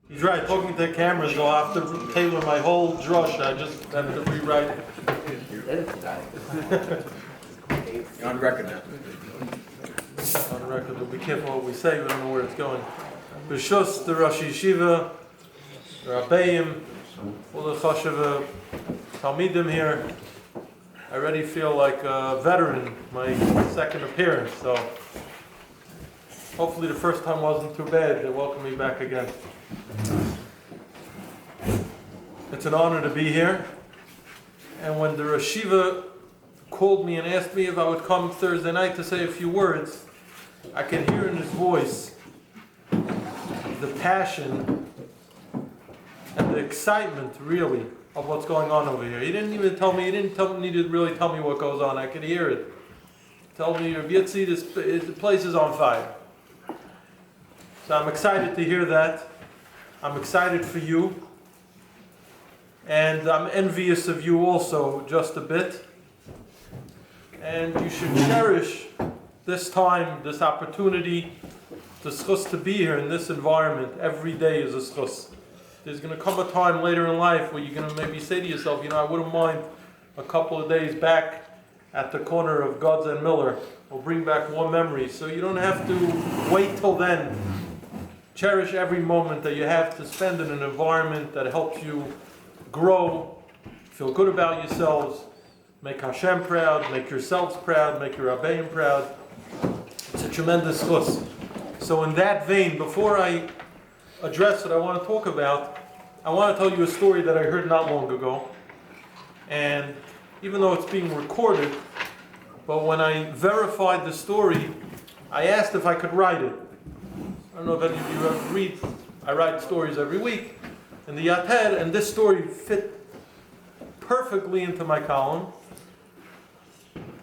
He's right, talking to the cameras, so I'll have to tailor my whole drush. I just have to rewrite it. You're on record now. On the record, we'll be careful what we say, we don't know where it's going. B'shus, the Rosh Yeshiva, the Rabbeim, all the Choshev Talmidim here. I already feel like a veteran, my second appearance, so hopefully the first time wasn't too bad. They welcome me back again. It's an honor to be here. And when the Rosh Yeshiva called me and asked me if I would come Thursday night to say a few words, I could hear in his voice the passion and the excitement, really, of what's going on over here. He didn't need to really tell me what goes on. I could hear it. Tell me, Yitzi, the place is on fire. So I'm excited to hear that. I'm excited for you. And I'm envious of you also, just a bit. And you should cherish this time, this opportunity, the schus to be here in this environment. Every day is a schus. There's going to come a time later in life where you're going to maybe say to yourself, I wouldn't mind a couple of days back at the corner of God's and Miller. Will bring back more memories. So you don't have to wait till then. Cherish every moment that you have to spend in an environment that helps you grow, feel good about yourselves, make Hashem proud, make yourselves proud, make your Rabbeim proud. It's a tremendous schus. So in that vein, before I address what I want to talk about, I want to tell you a story that I heard not long ago. And even though it's being recorded, but when I verified the story, I asked if I could write it. I don't know if any of you ever read. I write stories every week in the Yater, and this story fit perfectly into my column.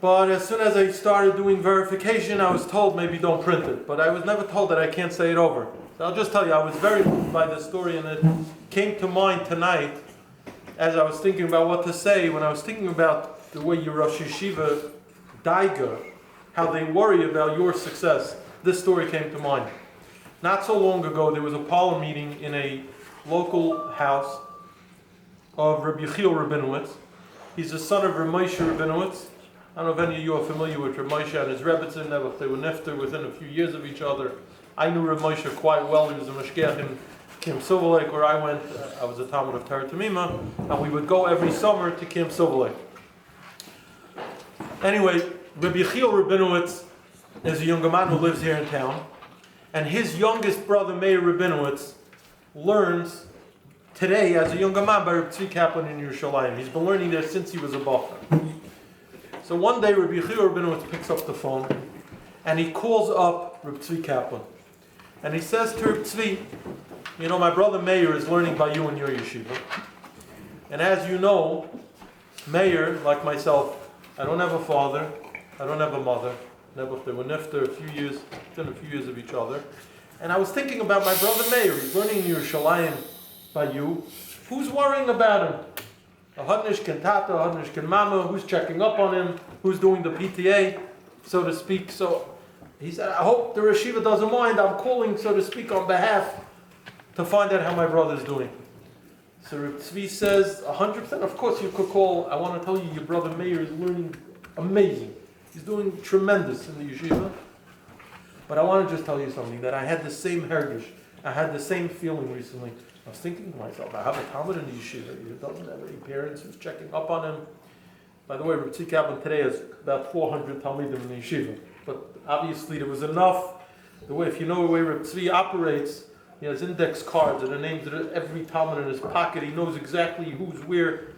But as soon as I started doing verification, I was told maybe don't print it. But I was never told that I can't say it over. So I'll just tell you, I was very moved by this story, and it came to mind tonight as I was thinking about what to say, when I was thinking about the way your Rosh Yeshiva Daiga, how they worry about your success. This story came to mind. Not so long ago, there was a Paula meeting in a local house of Rabbi Rabinowitz. He's the son of Rabbi Rabinowitz. I don't know if any of you are familiar with Rabbi and his Rebbetzin. They were nifter within a few years of each other. I knew Rabbi quite well. He was a mashgiach in Camp Silver Lake, where I went. I was a Talmud of Torah Tamima, and we would go every summer to Camp Silver Lake. Anyway, Rabbi Rabinowitz is a younger man who lives here in town, and his youngest brother, Meir Rabinowitz, learns today as a younger man by Rabbi Tzvi Kaplan in Yerushalayim. He's been learning there since he was a bacher. So one day, Rabbi Rabinowitz picks up the phone, and he calls up Rabbi Tzvi Kaplan. And he says to Rabbi Tzvi, my brother Meir is learning by you in your yeshiva. And as you know, Meir, like myself, I don't have a father, I don't have a mother. Never, they were nifter within a few years of each other. And I was thinking about my brother Meir. He's learning in Yerushalayim by you. Who's worrying about him? A Hadnishkin Tata, a Hadnishkin Mama, who's checking up on him, who's doing the PTA, so to speak. So he said, I hope the Rosh Yeshiva doesn't mind. I'm calling, so to speak, on behalf to find out how my brother's doing. So Reb Tzvi says, 100%, of course you could call. I want to tell you, your brother Meir is learning amazing. He's doing tremendous in the yeshiva. But I want to just tell you something, that I had the same hergish. I had the same feeling recently. I was thinking to myself, I have a Talmud in the yeshiva. He doesn't have any parents who's checking up on him. By the way, Reb Tzvi Kaplan today has about 400 Talmidim in the yeshiva. But obviously there was enough. The way, if you know the way Reb Tzvi operates, he has index cards and the names of every Talmud in his pocket. He knows exactly who's where.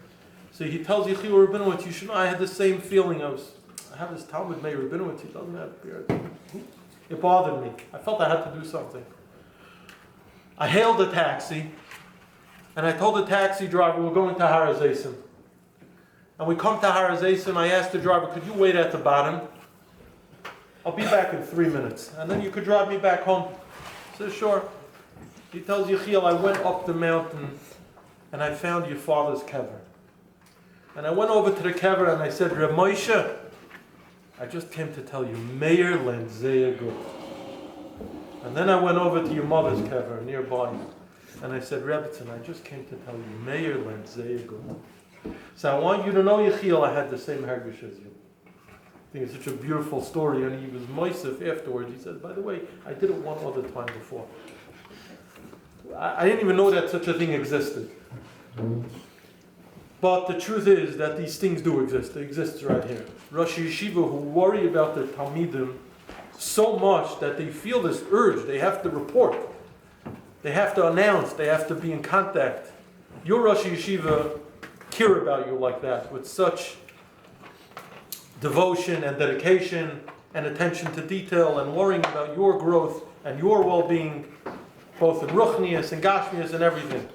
So he tells Yechiel Rabinowitz, you should know, I had the same feeling. I have this Talmud Meir Rabinowitz, he doesn't have parents. It bothered me. I felt I had to do something. I hailed a taxi, and I told the taxi driver we're going to Har HaZeisim. And we come to Har HaZeisim, I asked the driver, could you wait at the bottom? I'll be back in 3 minutes, and then you could drive me back home. He says, sure. He tells Yechiel, I went up the mountain, and I found your father's kever. And I went over to the kever, and I said, Reb Moshe, I just came to tell you, Meir Lenzea good. And then I went over to your mother's kever nearby. And I said, Rebbitzin, I just came to tell you, Meir learned Zayagul. So I want you to know, Yechiel, I had the same Hergish as you. I think it's such a beautiful story, and he was moisef afterwards. He said, by the way, I did it one other time before. I didn't even know that such a thing existed. But the truth is that these things do exist. They exist right here. Rosh Yeshiva who worry about their Talmidim so much that they feel this urge. They have to report. They have to announce. They have to be in contact. Your Rosh Yeshiva care about you like that with such devotion and dedication and attention to detail and worrying about your growth and your well-being, both in Ruchnius and Gashmius and everything.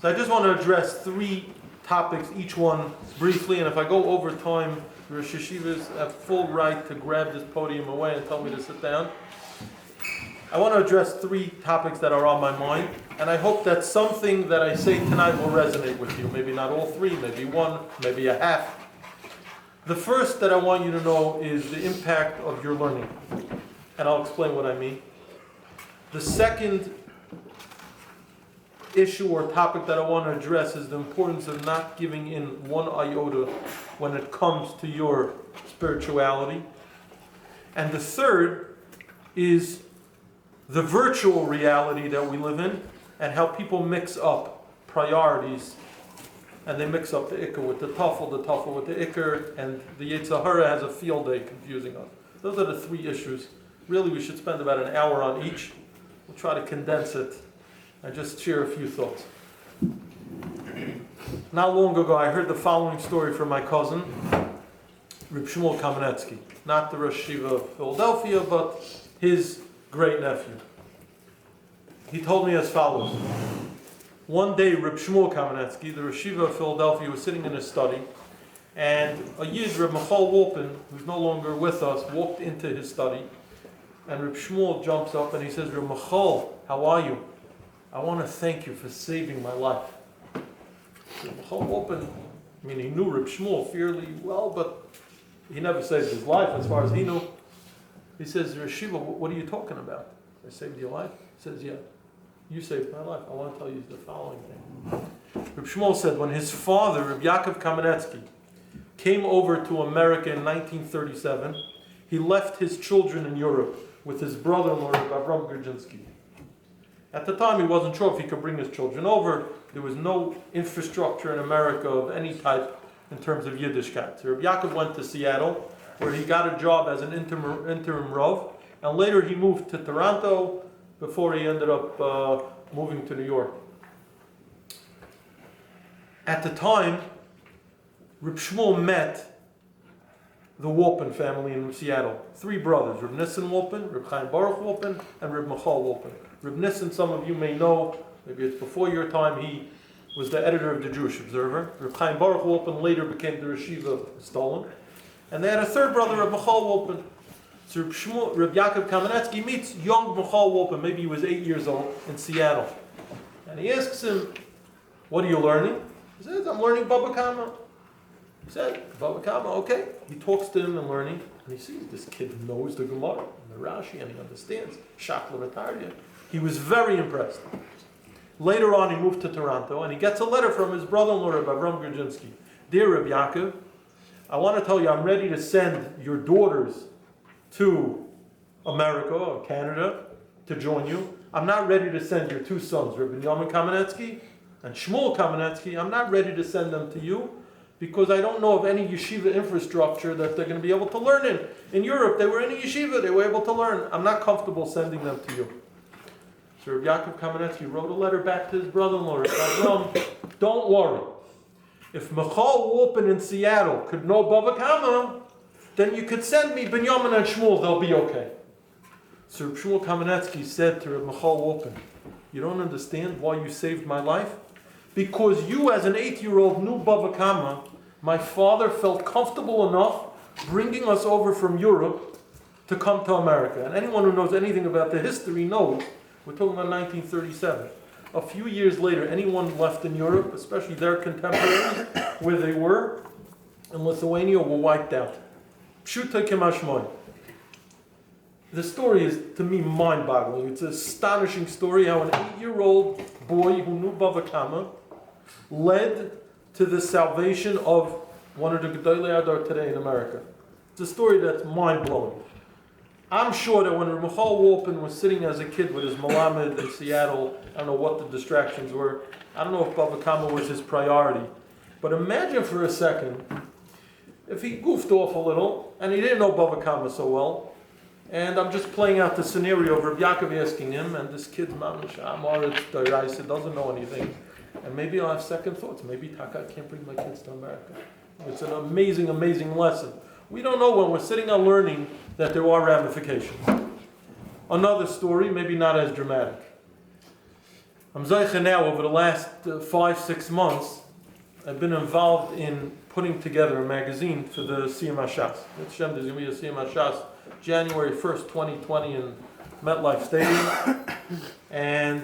So I just want to address 3 topics, each one briefly, and if I go over time, the Rosh Yeshivas have full right to grab this podium away and tell me to sit down. I want to address 3 topics that are on my mind, and I hope that something that I say tonight will resonate with you. Maybe not all 3, maybe 1, maybe a half. The first that I want you to know is the impact of your learning, and I'll explain what I mean. The second issue or topic that I want to address is the importance of not giving in 1 iota when it comes to your spirituality. And the third is the virtual reality that we live in and how people mix up priorities, and they mix up the Iker with the Tafel with the Iker, and the Yetzer Hara has a field day confusing us. Those are the 3 issues. Really, we should spend about an hour on each. We'll try to condense it and just share a few thoughts. Not long ago, I heard the following story from my cousin, Reb Shmuel Kamenetsky. Not the Rosh Yeshiva of Philadelphia, but his great-nephew. He told me as follows. One day, Reb Shmuel Kamenetsky, the Rosh Yeshiva of Philadelphia, was sitting in his study, and a Yid, Reb Michal Wolpin, who's no longer with us, walked into his study, and Reb Shmuel jumps up and he says, Reb Michal, how are you? I want to thank you for saving my life. Reb Michal Wolpin, I mean, he knew Reb Shmuel fairly well, but he never saved his life as far as he knew. He says, Yeshiva, what are you talking about? I saved your life? He says, yeah, you saved my life. I want to tell you the following thing. Reb Shmuel said, when his father, Reb Yaakov Kamenetsky, came over to America in 1937, he left his children in Europe with his brother-in-law, Rabbi Grudzinski. At the time, he wasn't sure if he could bring his children over. There was no infrastructure in America of any type in terms of Yiddishkeit. So Rabbi Yaakov went to Seattle, where he got a job as an interim Rav, and later he moved to Toronto before he ended up moving to New York. At the time, Reb Shmuel met the Wolpin family in Seattle. 3 brothers, Reb Nissen Wolpin, Reb Chaim Baruch Wolpin, and Reb Michal Wolpin. Reb Nissen, some of you may know, maybe it's before your time, he was the editor of the Jewish Observer. Reb Chaim Baruch Wolpin later became the Yeshiva of Stolen. And they had a 3rd brother, Reb Michal Wolpin. So Reb Yaakov Kamenetsky meets young Michal Wolpin, maybe he was 8 years old, in Seattle. And he asks him, what are you learning? He says, I'm learning Baba Kama. He said, Baba Kama, okay. He talks to him and learning, and he sees this kid knows the Gemara and the Rashi, and he understands Shach Levatarya. He was very impressed. Later on, he moved to Toronto, and he gets a letter from his brother-in-law, Rabbi Grudzinski. Dear Reb Yaakov, I want to tell you I'm ready to send your daughters to America or Canada to join you. I'm not ready to send your 2 sons, Reb Binyamin Kamenetsky and Shmuel Kamenetsky. I'm not ready to send them to you because I don't know of any yeshiva infrastructure that they're going to be able to learn in. In Europe, they were in a yeshiva, they were able to learn. I'm not comfortable sending them to you. So Reb Yaakov Kamenetsky wrote a letter back to his brother-in-law, don't worry. If Michal Wolpin in Seattle could know Bava Kama, then you could send me Binyamin and Shmuel, they'll be okay. So Reb Shmuel Kamenetsky said to Reb Michal Wolpin, you don't understand why you saved my life? Because you, as an 8-year-old, knew Bava Kama. My father felt comfortable enough bringing us over from Europe to come to America. And anyone who knows anything about the history knows, we're talking about 1937. A few years later, anyone left in Europe, especially their contemporaries, where they were, in Lithuania, were wiped out. Pshuta kemashmoy. The story is, to me, mind-boggling. It's an astonishing story how an 8-year-old boy who knew Bava Kama led to the salvation of one of the Gedolei Adar today in America. It's a story that's mind-blowing. I'm sure that when Michal Walpin was sitting as a kid with his Malamed in Seattle, I don't know what the distractions were. I don't know if Bava Kama was his priority. But imagine for a second if he goofed off a little and he didn't know Bava Kama so well. And I'm just playing out the scenario of Rabbi Yaakov asking him, and this kid's mamish doesn't know anything. And maybe I'll have second thoughts. Maybe Taka, I can't bring my kids to America. It's an amazing, amazing lesson. We don't know when we're sitting and learning that there are ramifications. Another story, maybe not as dramatic. I'm Zeicha now, over the last 5-6 months, I've been involved in putting together a magazine for the Siyam HaShas. There's going to be a Siyam HaShas January 1st, 2020 in MetLife Stadium. And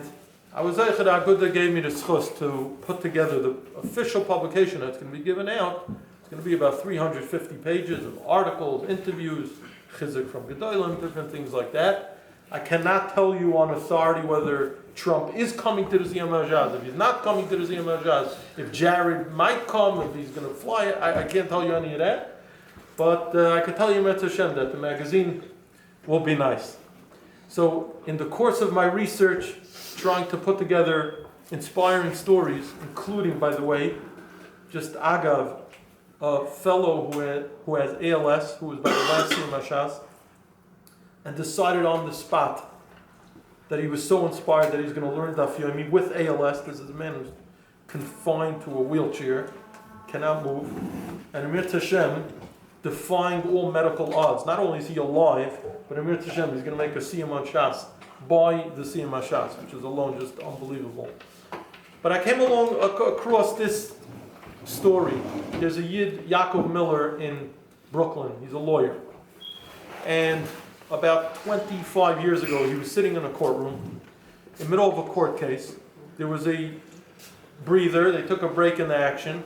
I was Zeicha that Aguda gave me the schus to put together the official publication that's going to be given out. It's going to be about 350 pages of articles, interviews, chizuk from Gedolim, different things like that. I cannot tell you on authority whether Trump is coming to the Siyam HaShas, if he's not coming to the Siyam HaShas, if Jared might come, if he's going to fly. I can't tell you any of that. But I can tell you, Metz Hashem, that the magazine will be nice. So in the course of my research, trying to put together inspiring stories, including, by the way, just Agav, a fellow who has ALS, who was by the last Siyam HaShas, and decided on the spot that he was so inspired that he's going to learn Daf Yomi with ALS. This is a man who's confined to a wheelchair, cannot move, and Amir Tashem, defying all medical odds. Not only is he alive, but Amir Tashem, he's going to make a Siyam HaShas by the Siyam HaShas, which is alone just unbelievable. But I came along across this story. There's a Yid, Yaakov Miller, in Brooklyn. He's a lawyer. And about 25 years ago, he was sitting in a courtroom, in the middle of a court case. There was a breather. They took a break in the action.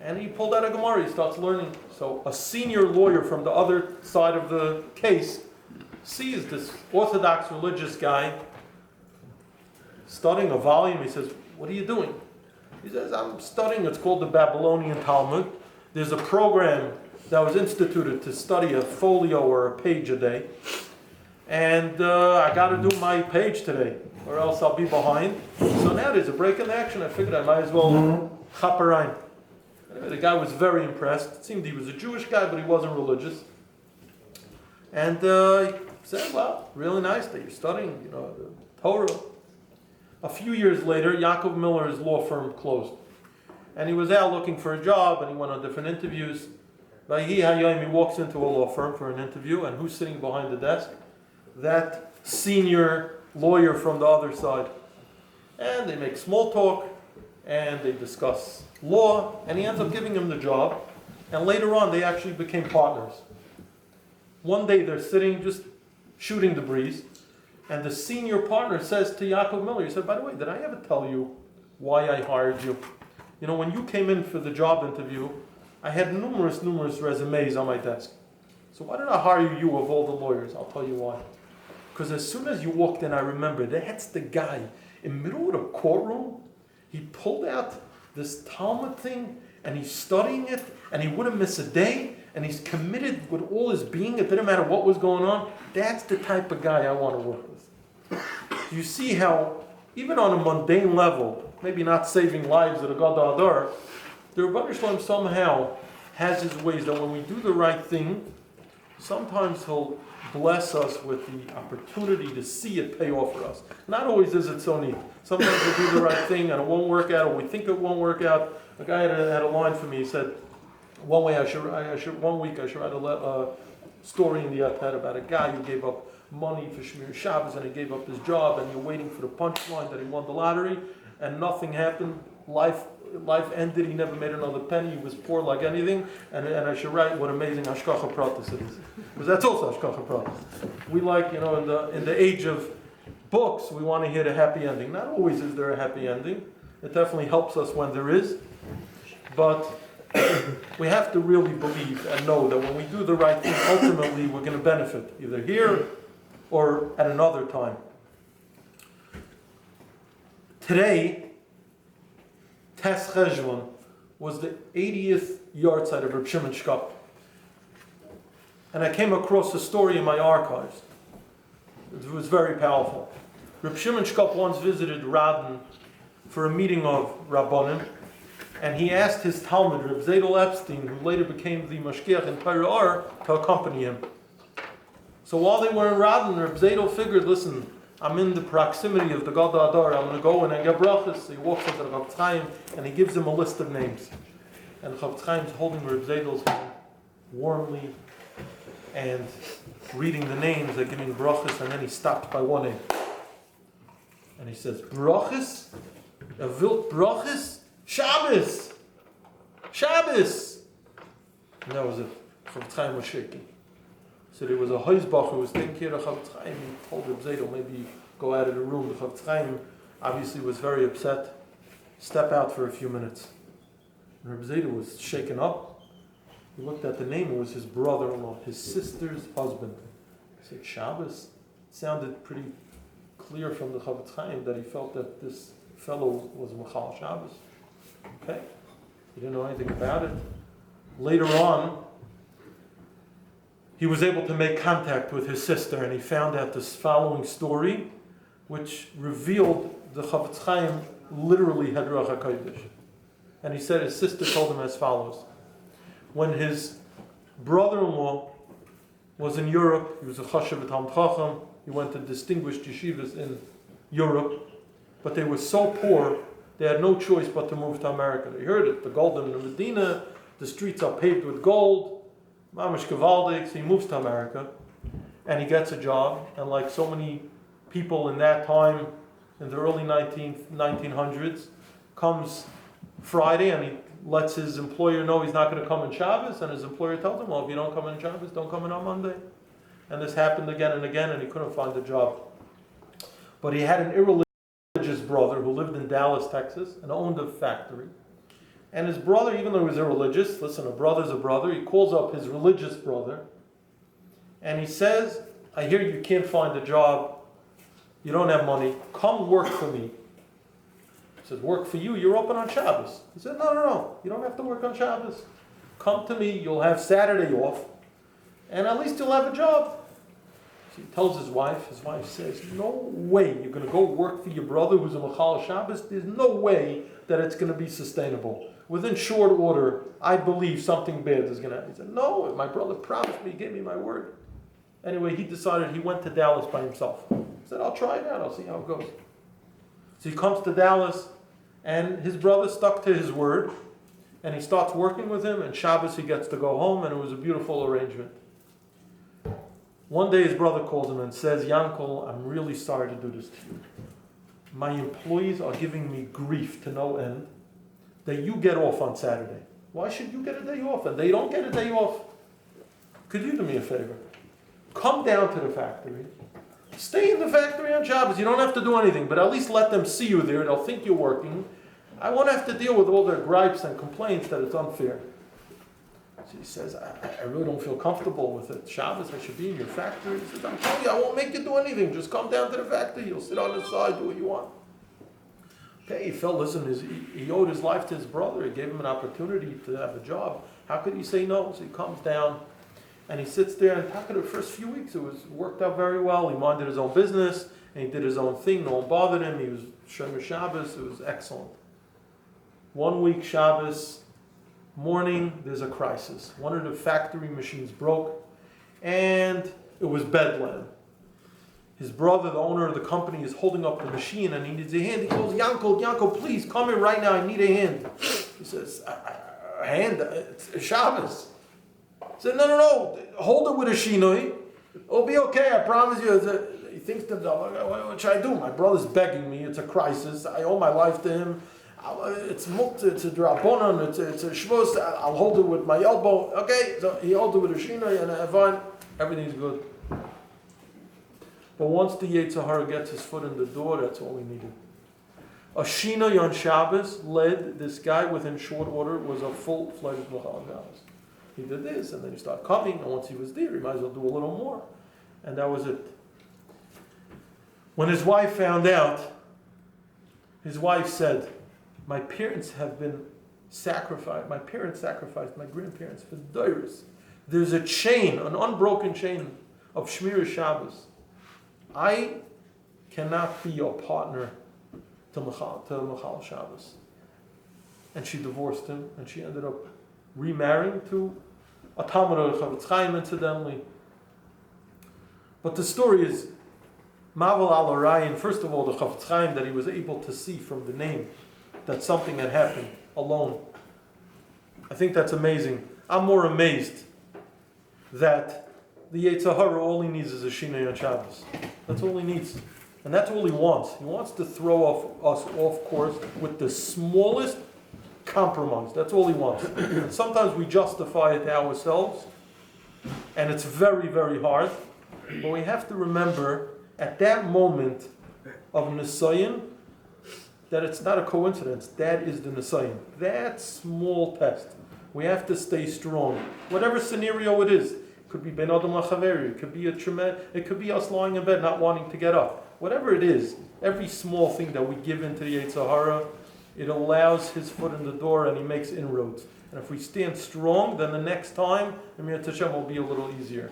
And he pulled out a Gemara. He starts learning. So a senior lawyer from the other side of the case sees this Orthodox religious guy studying a volume. He says, "What are you doing?" He says, "I'm studying. It's called the Babylonian Talmud. There's a program that was instituted to study a folio or a page a day. And I got to do my page today, or else I'll be behind. So now there's a break in action. I figured I might as well chaperein." Anyway, the guy was very impressed. It seemed he was a Jewish guy, but he wasn't religious. And he said, "Well, really nice that you're studying, the Torah." A few years later, Yaakov Miller's law firm closed. And he was out looking for a job, and he went on different interviews. He walks into a law firm for an interview, and who's sitting behind the desk? That senior lawyer from the other side. And they make small talk, and they discuss law, and he ends up giving him the job. And later on, they actually became partners. One day, they're sitting, just shooting the breeze, and the senior partner says to Yaakov Miller, he said, "By the way, did I ever tell you why I hired you? When you came in for the job interview, I had numerous resumes on my desk. So why did I hire you of all the lawyers? I'll tell you why. Because as soon as you walked in, I remember that's the guy in the middle of the courtroom. He pulled out this Talmud thing, and he's studying it, and he wouldn't miss a day, and he's committed with all his being. It didn't matter what was going on. That's the type of guy I want to work with." You see how, even on a mundane level, maybe not saving lives at a Gadol Adar, the Rebbe Shalom somehow has his ways that when we do the right thing, sometimes he'll bless us with the opportunity to see it pay off for us. Not always is it so neat. Sometimes we do the right thing and it won't work out, or we think it won't work out. A guy had a line for me. He said, one week I should write a story in the Yatet about a guy who gave up money for Shmir Shabbos, and he gave up his job, and you're waiting for the punchline that he won the lottery, and nothing happened. Life ended. He never made another penny. He was poor like anything. And I should write what amazing hashkacha pratis it is, because that's also hashkacha pratis. We like, in the age of books, we want to hear the happy ending. Not always is there a happy ending. It definitely helps us when there is, but we have to really believe and know that when we do the right thing, ultimately we're going to benefit either here or at another time. Today, Tes Cheshvan was the 80th yahrzeit of Reb Shimon Shkop. And I came across a story in my archives. It was very powerful. Reb Shimon Shkop once visited Radin for a meeting of Rabbanim, and he asked his Talmud, Reb Zedel Epstein, who later became the Mashgiach in Torah Or, to accompany him. So while they were in Radin, Reb Zedel figured, listen, I'm in the proximity of the Gadol Adar, I'm going to go and I get brachas. So he walks into the Chavetz Chaim and he gives him a list of names. And the Chavetz Chaim is holding Reb Zedel's hand warmly and reading the names, they're giving brachas, and then he stops by one name. And he says, brachas? Wilt brachas? Shabbos! Shabbos! And that was it. Chavetz Chaim was shaking. So there was a Heisbach who was taking care of Chavetz Chaim. He told Reb Zedel, maybe go out of the room. The Chavetz Chaim obviously was very upset. Step out for a few minutes. And Reb Zedel was shaken up. He looked at the name. It was his brother-in-law, his sister's husband. He said, Shabbos? It sounded pretty clear from the Chavetz Chaim that he felt that this fellow was Machal Shabbos. Okay. He didn't know anything about it. Later on, he was able to make contact with his sister, and he found out this following story, which revealed the Chavetz Chaim literally had Ruach HaKodesh. And he said his sister told him as follows. When his brother-in-law was in Europe, he was a Chashav Talmid Chacham, he went to distinguished yeshivas in Europe, but they were so poor, they had no choice but to move to America. They heard it, the gold in the Medina, the streets are paved with gold, Mamish Gavaldik, so he moves to America, and he gets a job, and like so many people in that time, in the early 1900s, comes Friday, and he lets his employer know he's not going to come on Shabbos, and his employer tells him, well, if you don't come on Shabbos, don't come in on Monday. And this happened again and again, and he couldn't find a job. But he had an irreligious brother who lived in Dallas, Texas, and owned a factory. And his brother, even though he was irreligious, listen, a brother's a brother, he calls up his religious brother, and he says, I hear you can't find a job, you don't have money, come work for me. He says, work for you? You're open on Shabbos. He said, no, you don't have to work on Shabbos. Come to me, you'll have Saturday off, and at least you'll have a job. So he tells his wife says, no way you're going to go work for your brother who's a Machal Shabbos. There's no way that it's going to be sustainable. Within short order, I believe something bad is going to happen. He said, no, my brother promised me, he gave me my word. Anyway, he decided he went to Dallas by himself. He said, I'll try it out, I'll see how it goes. So he comes to Dallas, and his brother stuck to his word, and he starts working with him, and Shabbos he gets to go home, and it was a beautiful arrangement. One day his brother calls him and says, Yankel, I'm really sorry to do this to you. My employees are giving me grief to no end that you get off on Saturday. Why should you get a day off? And they don't get a day off. Could you do me a favor? Come down to the factory. Stay in the factory on Shabbos. You don't have to do anything, but at least let them see you there. They'll think you're working. I won't have to deal with all their gripes and complaints that it's unfair. So he says, I really don't feel comfortable with it. Shabbos, I should be in your factory. He says, I'm telling you, I won't make you do anything. Just come down to the factory. You'll sit on the side, do what you want. Okay, he felt, listen, he owed his life to his brother. He gave him an opportunity to have a job. How could he say no? So he comes down, and he sits there, and after the first few weeks, it worked out very well. He minded his own business, and he did his own thing. No one bothered him. He was Shomer Shabbos. It was excellent. 1 week Shabbos morning, there's a crisis. One of the factory machines broke, and it was bedlam. His brother, the owner of the company, is holding up the machine, and he needs a hand. He calls, Yankel, please, come here right now. I need a hand. He says, a hand? It's Shabbos. He said, no, hold it with a shinoi. It'll be okay, I promise you. He thinks to himself, what should I do? My brother's begging me. It's a crisis. I owe my life to him. It's mukta, it's a drabonon, it's a shvus. I'll hold it with my elbow. Okay, so he holds it with a shinoi, and fine, everything's good. But once the Yetzer Hara gets his foot in the door, that's all he needed. A shinoi on Shabbos led this guy within short order, was a full-fledged Machal Shabbos. He did this, and then he started coming, and once he was there, he might as well do a little more. And that was it. When his wife found out, his wife said, my parents have been sacrificed. My parents sacrificed my grandparents for doros. There's a chain, an unbroken chain of Shmira Shabbos. I cannot be your partner to Michal Shabbos. And she divorced him, and she ended up remarrying to a Talmud of Chavetz Chaim, incidentally. But the story is Mavel al Arayin. First of all, the Chavetz Chaim, that he was able to see from the name that something had happened alone. I think that's amazing. I'm more amazed that the Yetzer Hara, all he needs is a Shinoi on Shabbos. That's all he needs. And that's all he wants. He wants to throw us off course with the smallest compromise. That's all he wants. And sometimes we justify it to ourselves, and it's very, very hard. But we have to remember, at that moment of Nisayan, that it's not a coincidence. That is the Nisayan. That small test. We have to stay strong. Whatever scenario it is. It could be Ben Adam Lachaveri. It could be it could be us lying in bed not wanting to get up. Whatever it is, every small thing that we give into the Yetzer Hara, it allows his foot in the door and he makes inroads. And if we stand strong, then the next time, Emir Tashem will be a little easier.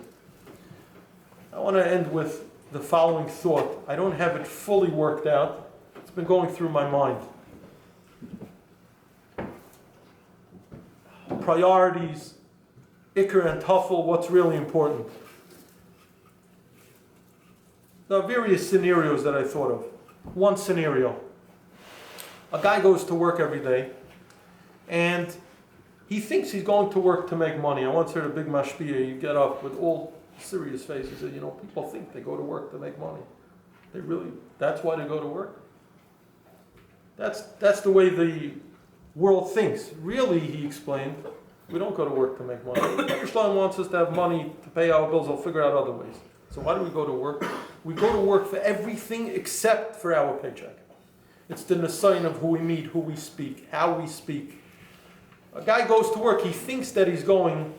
I want to end with the following thought. I don't have it fully worked out. It's been going through my mind. Priorities, Iker and Tafel, what's really important. There are various scenarios that I thought of. One scenario. A guy goes to work every day, and he thinks he's going to work to make money. I once heard a big mashpia, you get up with all serious face, he said, people think they go to work to make money. That's why they go to work? That's the way the world thinks. Really, he explained, we don't go to work to make money. Islam wants us to have money to pay our bills, we'll figure out other ways. So why do we go to work? We go to work for everything except for our paycheck. It's the nisayon of who we meet, who we speak, how we speak. A guy goes to work, he thinks that he's going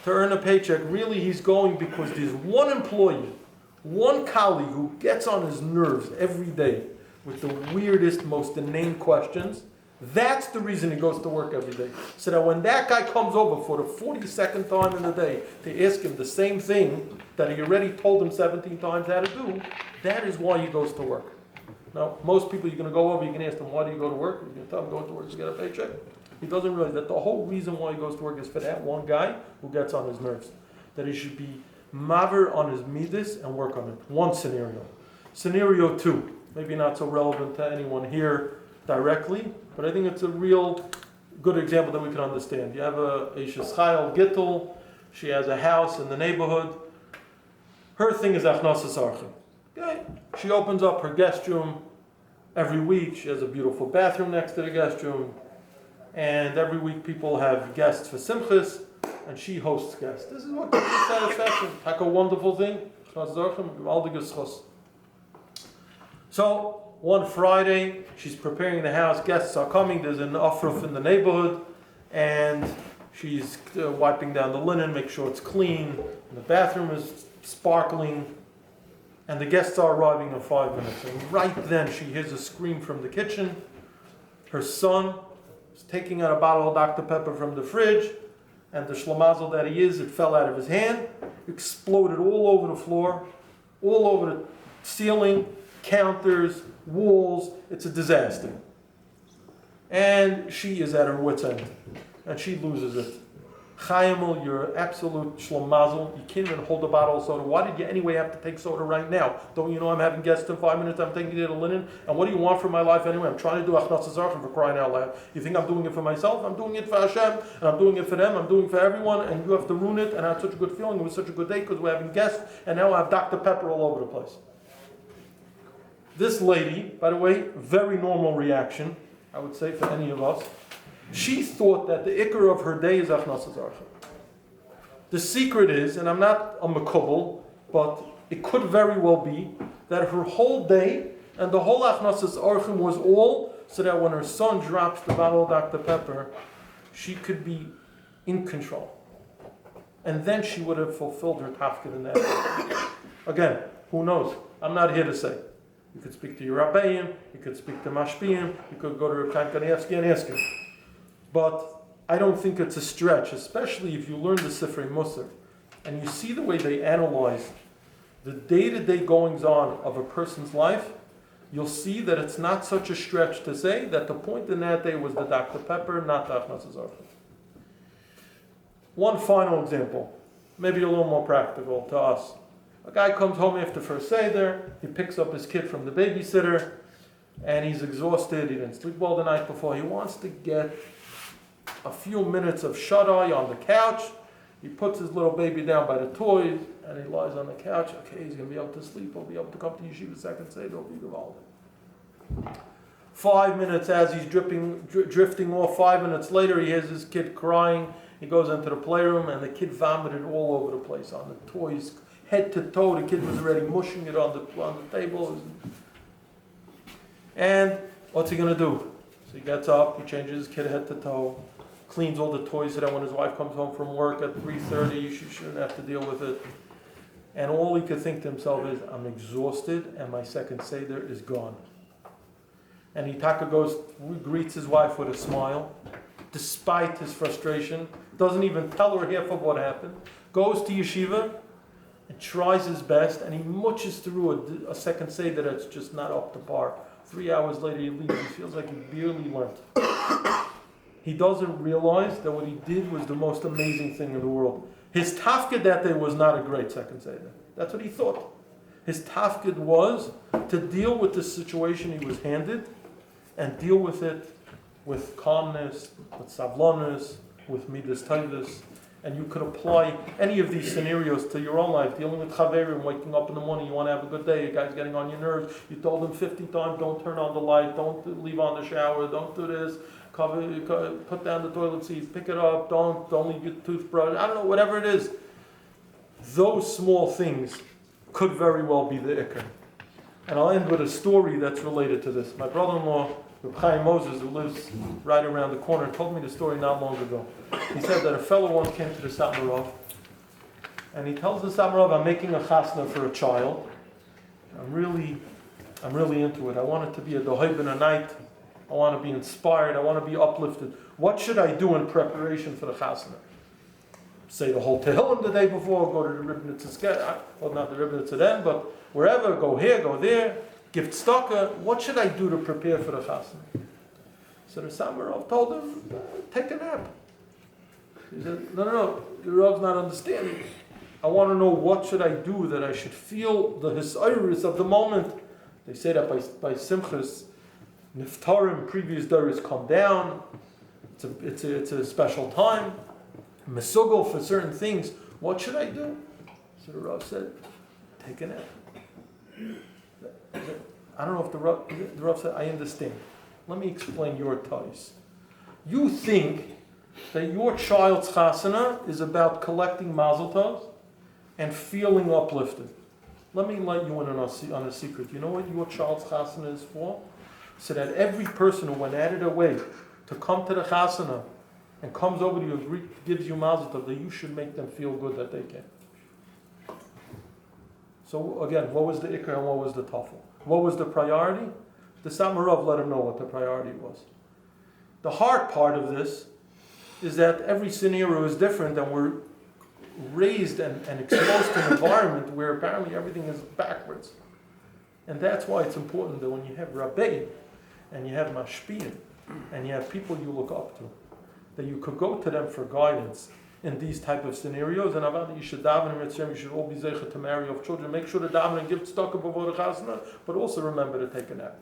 to earn a paycheck. Really, he's going because there's one employee, one colleague who gets on his nerves every day with the weirdest, most inane questions. That's the reason he goes to work every day. So that when that guy comes over for the 42nd time in the day to ask him the same thing that he already told him 17 times how to do, that is why he goes to work. Now, most people, you're going to go over, you can ask them, why do you go to work? You're going to tell them, go to work to get a paycheck. He doesn't realize that the whole reason why he goes to work is for that one guy who gets on his nerves. That he should be maver on his midas and work on it. One scenario. Scenario two, maybe not so relevant to anyone here directly, but I think it's a real good example that we can understand. You have a Eishes Chayil Gittel, she has a house in the neighborhood. Her thing is Achnasas Archim. Okay? She opens up her guest room every week. She has a beautiful bathroom next to the guest room. And every week people have guests for Simchas, and she hosts guests. This is what gives us satisfaction. Like a wonderful thing. So, one Friday, she's preparing the house, guests are coming, there's an afruf in the neighborhood, and she's wiping down the linen, make sure it's clean, and the bathroom is sparkling, and the guests are arriving in 5 minutes. And right then, she hears a scream from the kitchen. Her son is taking out a bottle of Dr. Pepper from the fridge, and the shlamazel that he is, it fell out of his hand, exploded all over the floor, all over the ceiling, counters, walls. It's a disaster. And she is at her wit's end, and she loses it. Chayimel, you're absolute shlamazel. You can't even hold a bottle of soda. Why did you anyway have to take soda right now? Don't you know I'm having guests in 5 minutes? I'm taking it to linen. And what do you want from my life anyway? I'm trying to do achnasas archim, for crying out loud. You think I'm doing it for myself? I'm doing it for Hashem, and I'm doing it for them. I'm doing it for everyone, and you have to ruin it. And I had such a good feeling. It was such a good day because we're having guests, and now I have Dr. Pepper all over the place. This lady, by the way, very normal reaction, I would say, for any of us. She thought that the ikar of her day is achnasas archim. The secret is, and I'm not a makubal, but it could very well be, that her whole day and the whole achnasas archim was all so that when her son drops the bottle of Dr. Pepper, she could be in control. And then she would have fulfilled her tafkid in that way. Again, who knows? I'm not here to say. You could speak to your Rabbeim, you could speak to Mashpiyim, you could go to Reb Chaim Kanievsky and ask him. But I don't think it's a stretch, especially if you learn the Sifrei Musar and you see the way they analyze the day-to-day goings-on of a person's life. You'll see that it's not such a stretch to say that the point in that day was the Dr. Pepper, not the Achnas Zarcha. One final example, maybe a little more practical to us. A guy comes home after first Seder, he picks up his kid from the babysitter, and he's exhausted, he didn't sleep well the night before. He wants to get a few minutes of shut-eye on the couch. He puts his little baby down by the toys, and he lies on the couch. Okay, he's going to be able to sleep. He'll be able to come to Yeshiva second Seder. He'll be Gevaldik. 5 minutes as he's drifting off, 5 minutes later, he hears his kid crying. He goes into the playroom, and the kid vomited all over the place on the toys, head to toe. The kid was already mushing it on the table. And what's he going to do? So he gets up, he changes his kid head to toe, cleans all the toys so that when his wife comes home from work at 3:30, you shouldn't have to deal with it. And all he could think to himself is, I'm exhausted and my second Seder is gone. And he greets his wife with a smile, despite his frustration, doesn't even tell her half of what happened, goes to Yeshiva and tries his best, and he muches through a second Seder that's just not up to par. 3 hours later he leaves, he feels like he barely learned. He doesn't realize that what he did was the most amazing thing in the world. His tafkid that day was not a great second Seder. That's what he thought. His tafkid was to deal with the situation he was handed and deal with it with calmness, with savlonis, with midas taivus. And you could apply any of these scenarios to your own life. Dealing with chaverim, waking up in the morning, you want to have a good day, a guy's getting on your nerves. You told him 50 times, don't turn on the light, don't leave on the shower, don't do this. Put down the toilet seat, pick it up, don't leave your toothbrush, I don't know, whatever it is. Those small things could very well be the ikar. And I'll end with a story that's related to this. My brother-in-law, Rabbi Chaim Moses, who lives right around the corner, told me the story not long ago. He said that a fellow once came to the Samarov, and he tells the Samarov, I'm making a chasna for a child. I'm really into it. I want it to be a dohaib a night. I want to be inspired. I want to be uplifted. What should I do in preparation for the chasna? Say the whole Tehillim the day before, go to the Ribnitz, well, not the Ribnitz then, but wherever, go here, go there, give tzedakah. What should I do to prepare for the chasna? So the Samarov told him, take a nap. He said, no, the Rav's not understanding. I want to know what should I do that I should feel the hisayrus of the moment. They say that by Simchas, Niftarim, previous days come down. It's a special time. Mesugel for certain things. What should I do? So the Rav said, take a nap. I don't know if the Rav said, I understand. Let me explain your ties. You think that your child's chasana is about collecting mazel tovs and feeling uplifted. Let me let you in on a secret. You know what your child's chasana is for? So that every person who went out of their way to come to the chasana and comes over to you, gives you mazel tov, that you should make them feel good that they can. So again, what was the ikar and what was the tafel? What was the priority? The Samarov let him know what the priority was. The hard part of this is that every scenario is different, and we're raised and exposed to an environment where apparently everything is backwards. And that's why it's important that when you have Rabbi and you have Mashpiyim and you have people you look up to, that you could go to them for guidance in these type of scenarios. And Avada, you should daven in Mitzrayim, you should all be zeicha to marry of children. Make sure to daven and give tzedakah before the chasna, but also remember to take a nap.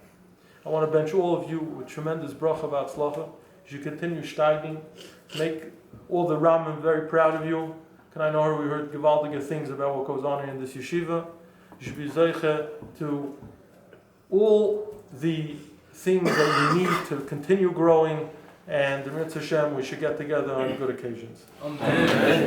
I want to bench all of you with tremendous bracha v'atzlacha. You should continue steiging. Make all the Ramim very proud of you. Can I know we heard gewaldige things about what goes on here in this yeshiva. You should be zeicha to all the things that you need to continue growing, and the Mitzvah Hashem, we should get together on good occasions. Amen.